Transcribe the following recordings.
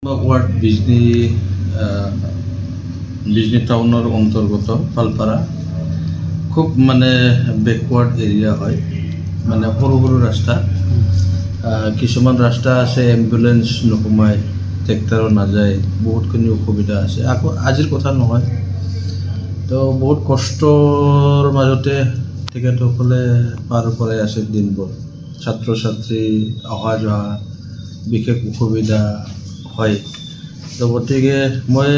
Ward Bijni टाउनर अंतर्गत पालपारा खूब माने बैकवार्ड एरिया है माने सरू सरू रास्ता किछुमान रास्ता आछे एम्बुलेंस नसोमाय ट्रेक्टर नाजाय बहुतखिनि असुविधा आछे आको आजिर कथा नहय तो बहुत कष्टर मजते तेखेतসকলে पार कराई आछे दिनবোৰ छात्र छात्री अहा जा विशेष असुविधा है तो गति के मैं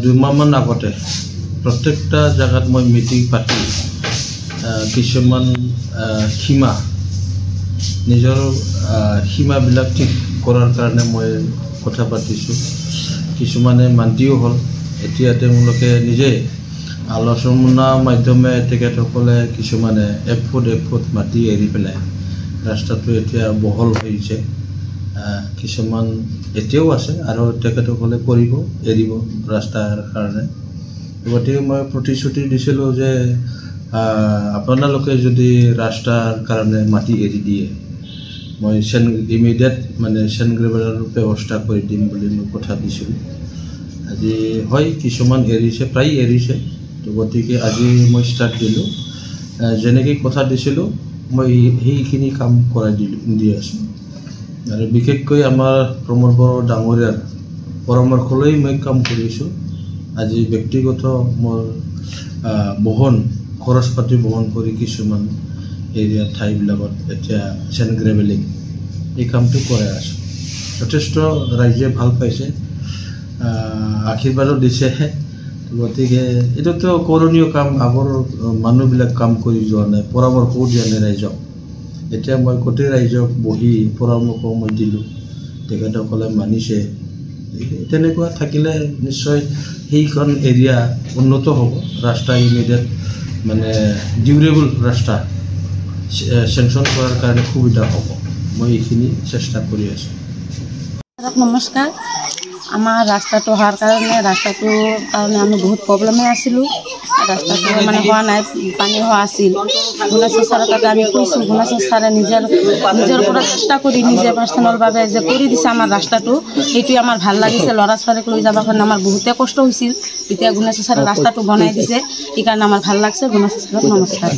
2 माहमान आगते प्रत्येकटा जगत मैं मीटिंग पाती किछुमान सीमा निजर सीमाबिलाक ठीक करार कारणे मैं कथा पातिछु किछुमाने मान्तिओ हल एतिया तेमलोके निजे आलोचना माध्यमे तेखेतসকলে किछुमाने 1 फुट माटी एरि पेलाय रास्ताটো एतिया बहल होइছে किछुमान एतियाও আছে আৰু তেখেতসকলে কৰিব এৰিব ৰাস্তাৰ কাৰণে গতিকে মই প্ৰতিশ্ৰুতি দিছিলোঁ যে আপোনালোকে যদি ৰাস্তাৰ কাৰণে মাটি এৰি দিয়ে মই ইমিডিয়েট মানে চেনগ্ৰেবেলৰ ব্যৱস্থা কৰি দিম বুলি মই কথা দিছিলোঁ আজি হয় কিছুমান এৰিছে প্ৰায় এৰিছে তো গতিকে আজি মই ষ্টাৰ্ট দিলোঁ যেনেকৈ কথা দিছিলোঁ মই সেইখিনি কাম কৰাই দি আছোঁ और विशेषक प्रमोद बड़ो डांगरियार परामर्श मैं काम करिছোঁ आज व्यक्तिगत मोर बहन खरच पाति बहन करी किछुमान एरिया ठाईबिलाकत एतिया सेन ग्रेवेलिंग এই কামটো কৰাই আছোঁ যথেষ্ট ৰাইজে ভাল পাইছে আশীৰ্বাদো দিছে গতিকে এটোতো কৰণীয় কাম আগৰ মানুহবিলাক কাম কৰি যোৱা নাই পৰামৰ্শও দিয়া নাই ৰাইজক এতিয়া মই গোটেই ৰাইজক বহি পৰামৰ্শ মই দিলোঁ তেখেতসকলে মানিছে তেনেকুৱা থাকিলে নিশ্চয় সেইখন এৰিয়া উন্নত হ'ব ৰাস্তা ইমিডিয়েট মানে ডিউৰেবল ৰাস্তা চেংচন কৰাৰ কাৰণে সুবিধা হ'ব মই এইখিনি চেষ্টা কৰি আছোঁ नमस्कार आमार रास्ता तो हार कारण आमी बहुत प्रब्लेमे आसिलु रास्ता माने हुआ ना पानी हुआ आसिल गुणासर सारे ताते आमी कइछु गुणासर सारे निजर पुरा चेष्टा करी निजे पार्सनल भावे जे करि दिसे आमार रास्ताটো एटु आमार ভাল লাগিছে लरा छारेक লৈ যাবা কাৰণে आमार बहुते कष्ट হৈছিল এতিয়া गुणासर सारे रास्ताটো বনাই দিছে এই কাৰণে आमार ভাল লাগছে गुणासर सारे नमस्कार।